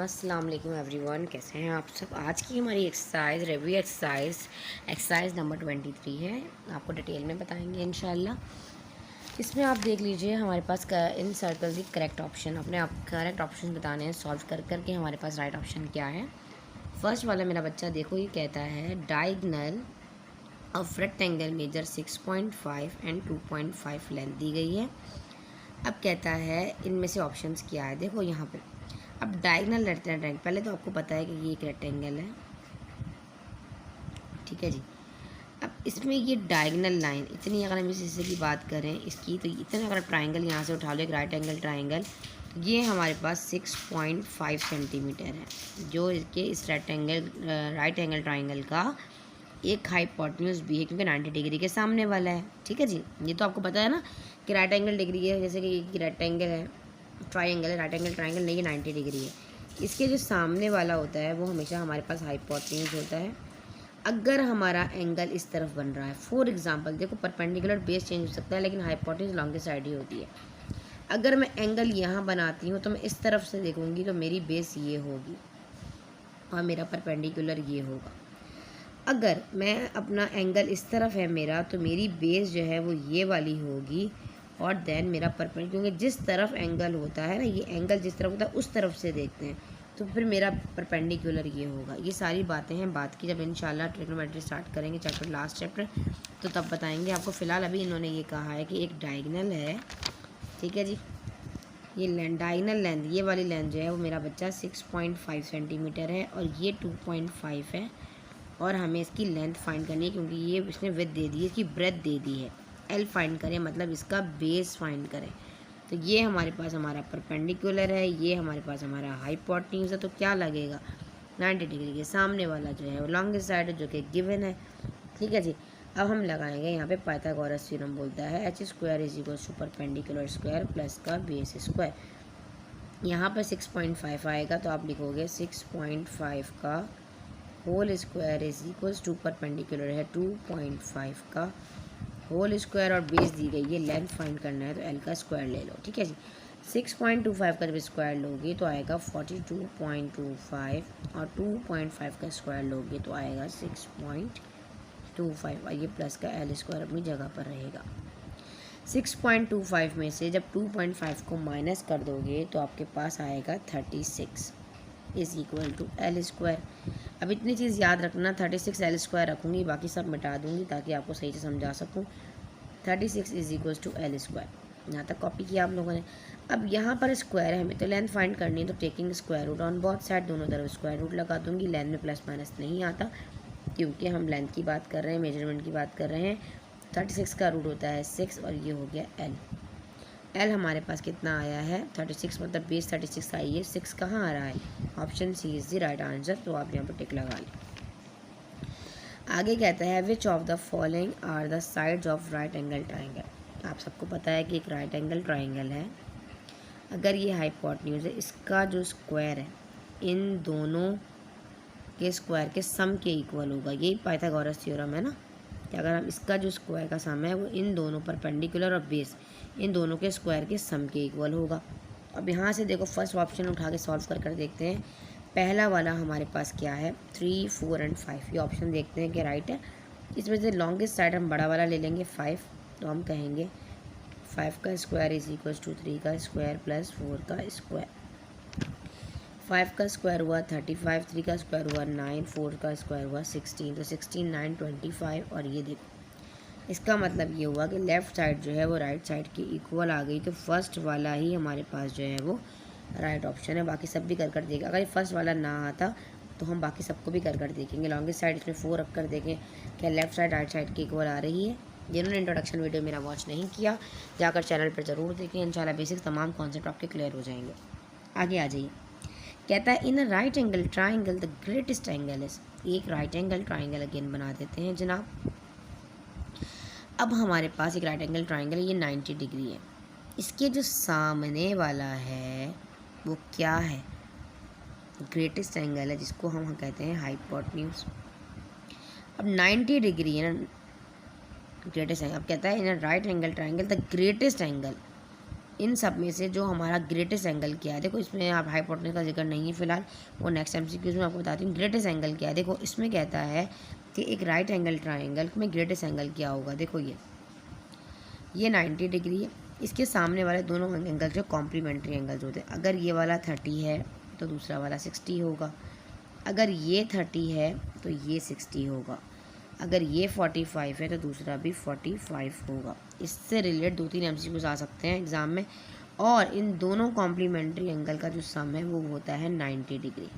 अस्सलाम वालेकुम एवरीवन, कैसे हैं आप सब। आज की हमारी एक्सरसाइज रिव्यू एक्सरसाइज नंबर 23 है। आपको डिटेल में बताएंगे इंशाल्लाह। इसमें आप देख लीजिए, हमारे पास इन सर्कल दी करेक्ट ऑप्शन, अपने आप करेक्ट ऑप्शन बताने हैं सॉल्व कर करके हमारे पास राइट ऑप्शन क्या है। फर्स्ट वाला मेरा बच्चा देखो, ये कहता है diagonal of rectangle measure 6.5 and 2.5 length दी गई है। अब कहता है इनमें से ऑप्शंस क्या है। देखो यहाँ पे अब डायगनल रेक्टेंगल, पहले तो आपको पता है कि ये एक रेक्टेंगल है, ठीक है जी। अब इसमें ये डायगनल लाइन इतनी, अगर हम इसी की बात करें इसकी, तो इतना अगर ट्राइंगल यहाँ से उठा लो, एक राइट एंगल ट्राइंगल, तो ये हमारे पास 6.5 सेंटीमीटर है, जो इसके इस राइट एंगल ट्राइंगल का एक हाइपोटेन्यूज भी है, क्योंकि 90 डिग्री के सामने वाला है, ठीक है जी। ये तो आपको पता है ना कि राइट एंगल डिग्री है, जैसे कि ये रेक्टेंगल है, ट्राइंगल है, राइट एंगल ट्राइंगल नहीं, 90 डिग्री है। इसके जो सामने वाला होता है वो हमेशा हमारे पास हाइपोटेन्यूज होता है। अगर हमारा एंगल इस तरफ बन रहा है, फॉर एग्जांपल देखो, परपेंडिकुलर बेस चेंज हो सकता है लेकिन हाइपोटेन्यूज लॉन्गेस्ट साइड ही होती है। अगर मैं एंगल यहाँ बनाती हूँ तो मैं इस तरफ से देखूँगी तो मेरी बेस ये होगी और मेरा परपेंडिकुलर ये होगा। अगर मैं अपना एंगल इस तरफ है मेरा, तो मेरी बेस जो है वो ये वाली होगी और देन मेरा परपेंडिकुलर, क्योंकि जिस तरफ एंगल होता है ना, ये एंगल जिस तरफ होता है उस तरफ से देखते हैं, तो फिर मेरा परपेंडिकुलर ये होगा। ये सारी बातें हैं बात की, जब इंशाल्लाह ट्रिग्नोमेट्री स्टार्ट करेंगे चैप्टर, लास्ट चैप्टर, तो तब बताएंगे आपको। फ़िलहाल अभी इन्होंने ये कहा है कि एक डायगनल है, ठीक है जी। ये डायगनल लेंथ, ये वाली लेंथ जो है वो मेरा बच्चा 6.5 सेंटीमीटर है और ये 2.5 है, और हमें इसकी लेंथ फाइंड करनी है, क्योंकि ये इसने विड्थ दे दी है, इसकी ब्रेथ दे दी है। एल फाइंड करें मतलब इसका बेस फाइंड करें। तो ये हमारे पास हमारा परपेंडिकुलर है, ये हमारे पास हमारा हाइपोटेन्यूज है, तो क्या लगेगा 90 डिग्री के सामने वाला जो है वो लॉन्गेस्ट साइड है, जो कि गिवन है, ठीक है जी। अब हम लगाएंगे यहाँ पे पाइथागोरस थ्योरम बोलता है h square is equal to perpendicular square plus का बेस स्क्वायर। यहाँ पर 6.5 आएगा तो आप लिखोगे 6.5 का whole square is equals to perpendicular है 2.5 का होल स्क्वायर, और बेस दी गई है, लेंथ फाइंड करना है तो एल का स्क्वायर ले लो, ठीक है जी। 6.25 का जब स्क्वायर लोगे तो आएगा 42.25, और 2.5 का स्क्वायर लोगे तो आएगा 6.25, और ये प्लस का एल स्क्वायर अपनी जगह पर रहेगा। 6.25 में से जब 2.5 को माइनस कर दोगे तो आपके पास आएगा 36 is equal to L square. अब इतनी चीज़ याद रखना, 36 एल स्क्वायर रखूँगी, बाकी सब मिटा दूँगी ताकि आपको सही से समझा सकूँ। 36 is equal to L square, यहाँ तक कॉपी किया आप लोगों ने। अब यहाँ पर स्क्वायर है, हमें तो लेंथ फाइंड करनी है, तो taking square root on both side, दोनों तरफ स्क्वायर रूट लगा दूँगी। लेंथ में प्लस माइनस नहीं आता, क्योंकि हम लेंथ की बात कर रहे हैं, मेजरमेंट की बात कर रहे हैं। 36 का रूट होता है 6, और ये हो गया एल। एल हमारे पास कितना आया है 36, मतलब बेस 36 आई है। 6 कहाँ आ रहा है, option C is the right answer, तो आप यहाँ पर टिक लगा लें। आगे कहता है which of the following are the sides of right angle triangle. आप सबको पता है कि एक राइट एंगल ट्राइंगल है, अगर ये हाइपोटेन्यूज है, इसका जो स्क्वायर है इन दोनों के स्क्वायर के सम के इक्वल होगा। यही पाइथागोरस थ्योरम है ना, कि अगर हम इसका जो स्क्वायर का सम है वो इन दोनों परपेंडिकुलर और बेस, इन दोनों के स्क्वायर के सम के इक्वल होगा। अब यहाँ से देखो फर्स्ट ऑप्शन उठा के सॉल्व कर देखते हैं। पहला वाला हमारे पास क्या है 3, 4 एंड 5, ये ऑप्शन देखते हैं कि राइट है। इसमें से लॉन्गेस्ट साइड हम बड़ा वाला ले लेंगे 5, तो हम कहेंगे 5 का स्क्वायर इज इक्वल टू 3 का स्क्वायर प्लस 4 का स्क्वायर। 5 का स्क्वायर हुआ 35, 3 का स्क्वायर हुआ 9, 4 का स्क्वायर हुआ 16, तो 16, 9, 25, और ये देखो इसका मतलब ये हुआ कि लेफ़्ट साइड जो है वो राइट साइड के इक्वल आ गई, तो फर्स्ट वाला ही हमारे पास जो है वो राइट ऑप्शन है। बाकी सब भी कर देगा, अगर ये फर्स्ट वाला ना आता तो हम बाकी सबको भी कर देखेंगे। लॉन्गेस्ट साइड इसमें 4 रख कर देखें क्या लेफ़्ट साइड राइट साइड के इक्वल आ रही है। जिन्होंने इंट्रोडक्शन वीडियो मेरा वॉच नहीं किया, जाकर चैनल पर ज़रूर देखें, इंशाल्लाह बेसिक तमाम कॉन्सेप्ट आपके क्लियर हो जाएंगे। आगे आ जाइए, कहता है in a right angle triangle the greatest angle is. एक राइट एंगल ट्राइंगल अगेन बना देते हैं जनाब। अब हमारे पास एक राइट एंगल ट्राइंगल, ये 90 डिग्री है, इसके जो सामने वाला है वो क्या है, ग्रेटेस्ट एंगल है, जिसको हम कहते हैं हाइपोटेन्यूज। अब 90 डिग्री है ना ग्रेटेस्ट एंगल। अब कहता है in a right angle triangle the greatest angle in सब में से जो हमारा ग्रेटेस्ट एंगल क्या है, देखो इसमें आप हाइपोटेन्यूज का जिक्र नहीं है फिलहाल, वो नेक्स्ट एमसीक्यूज में आपको बताती हूँ। ग्रेटेस्ट एंगल क्या है, देखो इसमें कहता है कि एक राइट एंगल ट्राइंगल में ग्रेटेस्ट एंगल क्या होगा। देखो ये 90 डिग्री है, इसके सामने वाले दोनों एंगल जो कॉम्प्लीमेंट्री एंगल्स होते हैं। अगर ये वाला 30 है तो दूसरा वाला 60 होगा, अगर ये 30 है तो ये 60 होगा, अगर ये 45 है तो दूसरा भी 45 होगा। इससे रिलेटेड 2-3 एमसीक्यूज आ सकते हैं एग्ज़ाम में। और इन दोनों कॉम्प्लीमेंट्री एंगल का जो सम है वो होता है 90 डिग्री,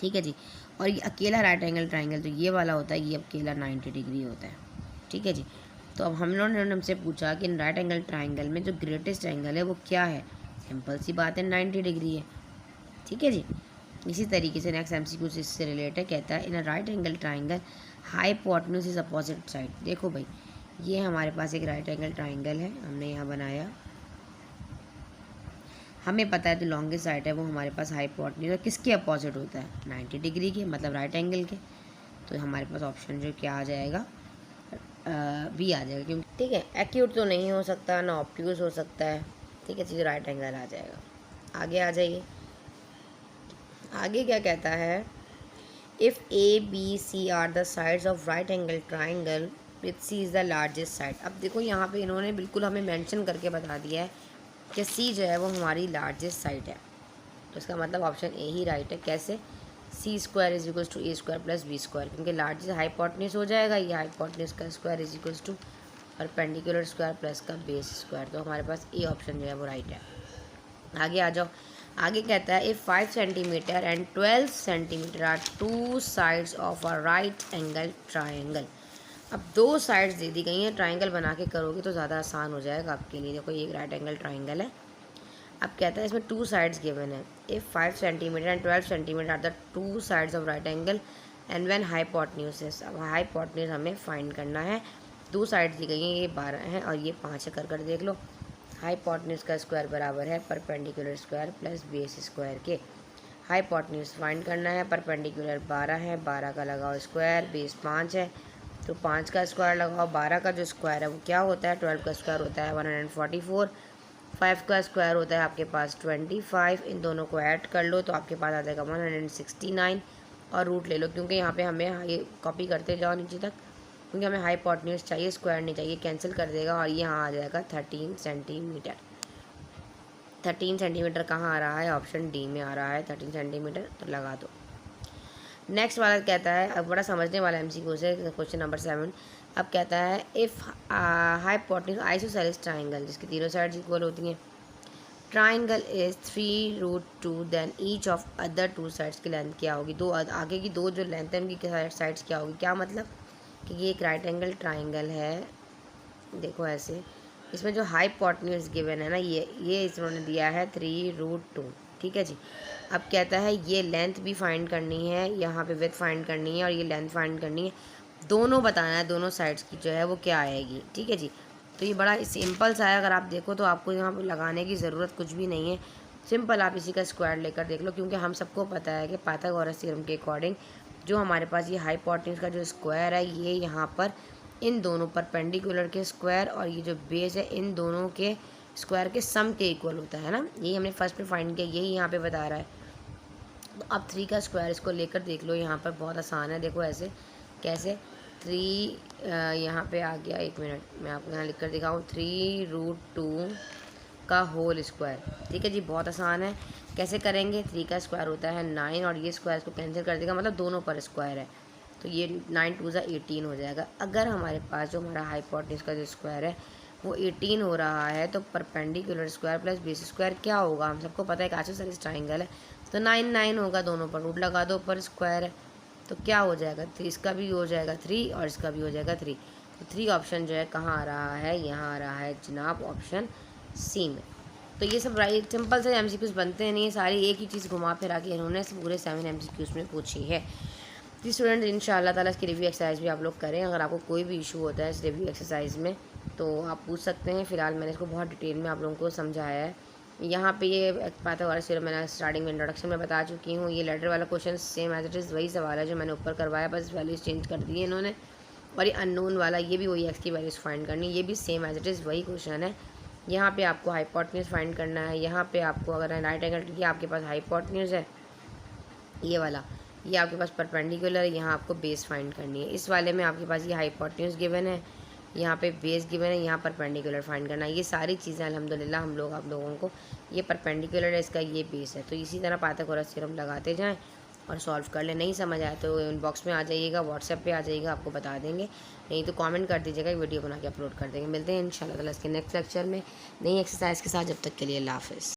ठीक है जी। और ये अकेला राइट एंगल ट्राइंगल तो ये वाला होता है, ये अकेला 90 डिग्री होता है, ठीक है जी। तो अब हम लोगों ने हमसे पूछा कि राइट एंगल ट्राइंगल में जो ग्रेटेस्ट एंगल है वो क्या है। सिंपल सी बात है, 90 डिग्री है, ठीक है जी। इसी तरीके से नेक्स्ट एमसीक्यू से इससे रिलेटेड कहता है in a right angle triangle hypotenuse is opposite side. देखो भाई, ये हमारे पास एक राइट एंगल ट्राइंगल है, हमने यहाँ बनाया, हमें पता है जो लॉन्गेस्ट साइड है वो हमारे पास हाइपोटेन्यूज किसके अपोजिट होता है, 90 डिग्री के, मतलब राइट एंगल के। तो हमारे पास ऑप्शन जो क्या आ जाएगा, बी आ जाएगा, क्योंकि ठीक है एक्यूट तो नहीं हो सकता ना ऑब्ट्यूज हो सकता है, ठीक है चीज़ राइट एंगल आ जाएगा। आगे आ जाइए, आगे क्या कहता है, if A B C are the sides of right angle triangle with C is the largest side. अब देखो यहाँ पे इन्होंने बिल्कुल हमें मेंशन करके बता दिया है कि सी जो है वो हमारी लार्जेस्ट साइड है, तो इसका मतलब ऑप्शन ए ही राइट है। कैसे, C square is equals to A square plus B square, क्योंकि लार्जेस्ट हाइपोटेन्यूज हो जाएगा, ये हाइपोटेन्यूज का square is equals to perpendicular square plus का बेस स्क्वायर, तो हमारे पास ए ऑप्शन जो है वो राइट है। आगे आ जाओ, आगे कहता है if 5 centimetre and 12 centimetre are two sides of a right angle triangle. अब दो साइड्स दे दी गई हैं, ट्राइंगल बना के करोगे तो ज़्यादा आसान हो जाएगा आपके लिए। देखो ये एक राइट एंगल ट्राइंगल है, अब कहता है इसमें 2 साइड्स गिवन है, if 5 centimetre and 12 centimetre are the 2 sides of right angle and when hypotenuse is. अब हाइपोटेन्यूज हमें फाइंड करना है, 2 साइड्स दी गई हैं, ये 12 हैं और ये 5 है, कर देख लो। हाइपोटेन्यूज का स्क्वायर बराबर है perpendicular square plus base square के। हाइपोटेन्यूज फाइंड करना है, परपेंडिकुलर 12 है, 12 का लगाओ स्क्वायर, बेस 5 है तो 5 का स्क्वायर लगाओ, 12 का जो स्क्वायर है वो क्या होता है, 12 का स्क्वायर होता है 144, 5 का स्क्वायर होता है आपके पास 25, इन दोनों को ऐड कर लो तो आपके पास आ जाएगा 169 और रूट ले लो, क्योंकि यहाँ पे हमें ये कॉपी करते जाओ नीचे तक, क्योंकि हमें हाइपोटेन्यूज चाहिए, स्क्वायर नहीं चाहिए, कैंसिल कर देगा और यहाँ आ जाएगा 13 सेंटीमीटर। 13 सेंटीमीटर कहाँ आ रहा है, ऑप्शन डी में आ रहा है 13 सेंटीमीटर, तो लगा दो। नेक्स्ट वाला कहता है, अब बड़ा समझने वाला एमसीक्यू से, क्वेश्चन नंबर 7। अब कहता है इफ़ हाइपोटेन्यूज आइसोसेलेस ट्राइंगल जिसकी तीनों साइड्स इक्वल होती हैं, triangle is 3√2 then each of other 2 sides की लेंथ क्या होगी, दो आगे की दो जो लेंथ है उनकी साइड्स क्या होगी। क्या मतलब कि ये एक राइट एंगल ट्राइंगल है, देखो ऐसे, इसमें जो हाइपोटेन्यूज गिवन है ना, ये इन्होंने दिया है 3√2, ठीक है जी। अब कहता है ये लेंथ भी फाइंड करनी है, यहाँ पे विड्थ फाइंड करनी है और ये लेंथ फाइंड करनी है, दोनों बताना है, दोनों साइड्स की जो है वो क्या आएगी, ठीक है जी। तो ये बड़ा सिंपल सा है, अगर आप देखो तो आपको यहाँ पे लगाने की ज़रूरत कुछ भी नहीं है, सिंपल आप इसी का स्क्वायर लेकर देख लो, क्योंकि हम सबको पता है कि पाइथागोरस थ्योरम के अकॉर्डिंग जो हमारे पास ये हाइपोटेन्यूज का जो स्क्वायर है ये यहाँ पर इन दोनों परपेंडिकुलर के स्क्वायर और ये जो बेस है इन दोनों के स्क्वायर के सम के इक्वल होता है ना, यही हमने फर्स्ट में फाइंड किया, यही यहाँ पे बता रहा है। तो अब 3 का स्क्वायर इसको लेकर देख लो, यहाँ पर बहुत आसान है, देखो ऐसे कैसे 3 यहाँ पे आ गया, 1 मिनट मैं आपको यहाँ लिख कर दिखाऊँ, 3√2 का होल स्क्वायर, ठीक है जी, बहुत आसान है। कैसे करेंगे, 3 का स्क्वायर होता है 9 और ये स्क्वायर इसको कैंसिल कर देगा, मतलब दोनों पर स्क्वायर है, तो ये 9 2 18 हो जाएगा। अगर हमारे पास जो हमारा हाइपोटेन्यूज का जो स्क्वायर है वो 18 हो रहा है तो perpendicular square plus base square क्या होगा, हम सबको पता है कि आइसोसेलेस ट्राइंगल है, तो 9 9 होगा, दोनों पर रूट लगा दो, पर स्क्वायर है तो क्या हो जाएगा, तो इसका भी हो जाएगा 3 और इसका भी हो जाएगा 3, तो 3 ऑप्शन जो है कहाँ आ रहा है, यहाँ आ रहा है जनाब ऑप्शन सी में। तो ये सब राइट सिंपल से एमसीक्यूज़ बनते हैं, नहीं सारी एक ही चीज़ घुमा फिरा के इन्होंने पूरे 7 एमसीक्यूज़ में पूछी है। जी स्टूडेंट, इंशाल्लाह ताला इसकी रिव्यू एक्सरसाइज भी आप लोग करें, अगर आपको कोई भी इशू होता है इस रिव्यू एक्सरसाइज में तो आप पूछ सकते हैं। फ़िलहाल मैंने इसको बहुत डिटेल में आप लोगों को समझाया है। यहाँ पे ये पाइथागोरस थ्योरम मैंने स्टार्टिंग में इंट्रोडक्शन में बता चुकी हूँ। ये लेटर वाला question same as it is वही सवाल है जो मैंने ऊपर करवाया, बस वैल्यूज़ चेंज कर दी है इन्होंने। और ये अननोन वाला ये भी वही एक्स की वैल्यूज़ फाइंड करनी, ये भी सेम एज इट इज़ वही क्वेश्चन है, यहाँ पे आपको हाइपोटेन्यूज फाइंड करना है। यहाँ पे आपको अगर राइट एंगल की आपके पास हाइपोटेन्यूज है ये वाला, ये आपके पास परपेंडिकुलर है, यहाँ आपको बेस फाइंड करनी है। इस वाले में आपके पास ये हाइपोटेन्यूज गिवन है, यहाँ पे बेस गिवन है, यहाँ परपेंडिकुलर फाइंड करना है। ये सारी चीज़ें अल्हम्दुलिल्लाह हम लोग आप लोगों को, ये परपेंडिकुलर है, इसका ये बेस है। तो इसी तरह पाइथागोरस थ्योरम लगाते जाएँ और सॉल्व कर ले। नहीं समझ आया तो इनबॉक्स में आ जाइएगा, व्हाट्सएप पे आ जाइएगा, आपको बता देंगे। नहीं तो कमेंट कर दीजिएगा, वीडियो बना के अपलोड कर देंगे। मिलते हैं इंशाल्लाह ताला इसके नेक्स्ट लेक्चर में नई एक्सरसाइज के साथ। जब तक के लिए अल्लाह हाफ़िज़।